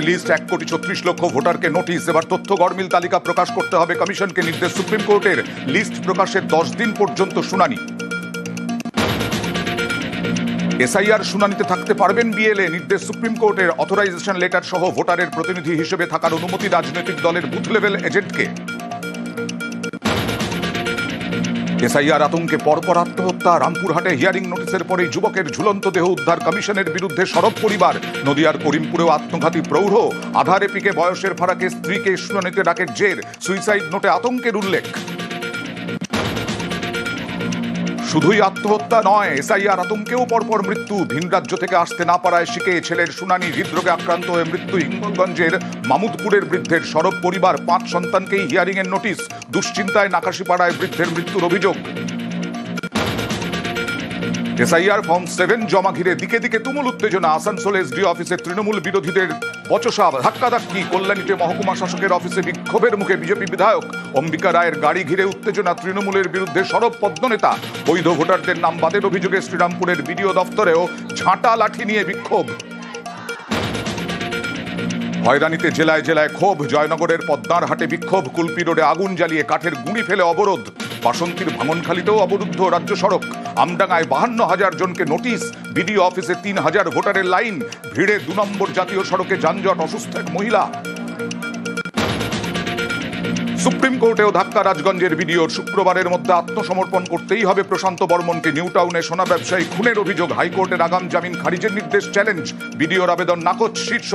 List 1,36,00,000 ভোটারকে notice. এবার তথ্য গরমিল তালিকা প্রকাশ করতে হবে কমিশনকে নির্দেশ সুপ্রিম কোর্টের। লিস্ট প্রকাশের 10 দিন পর্যন্ত শুনানি। এসআইআর শুনানিতে থাকতে পারবেন বিএলএ, নির্দেশ সুপ্রিম কোর্টের। অথরাইজেশন লেটার সহ ভোটারের প্রতিনিধি হিসেবে থাকার অনুমতি রাজনৈতিক দলের বুথ লেভেল এজেন্টকে। এসআইআর আতঙ্কে পরপর আত্মহত্যা। রামপুরহাটে হিয়ারিং নোটিশের পরেই যুবকের ঝুলন্ত দেহ উদ্ধার। কমিশনের বিরুদ্ধে সরব পরিবার। নদিয়ার করিমপুরেও আত্মঘাতী প্রৌঢ়। আধার এপিকে বয়সের ফারাকে স্ত্রীকে শুনানিতে ডাকের জের। সুইসাইড নোটে আতঙ্কের উল্লেখ। শুধুই আত্মহত্যা নয়, এসআইআর আতঙ্কেও পরপর মৃত্যু। ভিন রাজ্য থেকে আসতে না পারায় শিখে ছেলের শুনানি। হৃদরোগে আক্রান্ত হয়ে মৃত্যু। হিঙ্গলগঞ্জের মামুদপুরের বৃদ্ধের। সরব পরিবার, 5 সন্তানকেই হিয়ারিং এর নোটিশ। দুশ্চিন্তায় নাকাশিপাড়ায় বৃদ্ধের মৃত্যুর অভিযোগ। এসআইআর ফর্ম 7 জমা ঘিরে দিকে দিকে তুমুল উত্তেজনা। আসানসোল এসডি অফিসে তৃণমূল বিরোধীদের বচসা, ধাক্কাধাক্কি। কল্যাণীতে মহকুমা শাসকের অফিসে বিক্ষোভের মুখে বিজেপি বিধায়ক। অম্বিকা রায়ের গাড়ি ঘিরে উত্তেজনা। তৃণমূলের বিরুদ্ধে সরব পদ্মনেতা। বৈধ ভোটারদের নাম বাদের অভিযোগে শ্রীরামপুরের বিডিও দফতরেও ঝাঁটা লাঠি নিয়ে বিক্ষোভ। হয়রানিতে জেলায় জেলায় ক্ষোভ। জয়নগরের পদ্মার হাটে বিক্ষোভ। কুলপি রোডে আগুন জ্বালিয়ে কাঠের গুঁড়ি ফেলে অবরোধ। বাসন্তীর ভাঙনখালীতেও অবরুদ্ধ রাজ্য সড়ক। আমডাঙ্গায় 52,000 জনকে নোটিশ। বিডিও অফিসে 3,000 ভোটারের লাইন। ভিড়ে 2 নম্বর জাতীয় সড়কে যানজট। অসুস্থ এক মহিলা। সুপ্রিম কোর্টেও ধাক্কা রাজগঞ্জের বিডিওর। শুক্রবারের মধ্যে আত্মসমর্পণ করতেই হবে প্রশান্ত বর্মনকে। নিউ টাউনে সোনা ব্যবসায়ী খুনের অভিযোগ। হাইকোর্টের আগাম জামিন খারিজের নির্দেশ চ্যালেঞ্জ। বিডিওর আবেদন নাকচ। শীর্ষ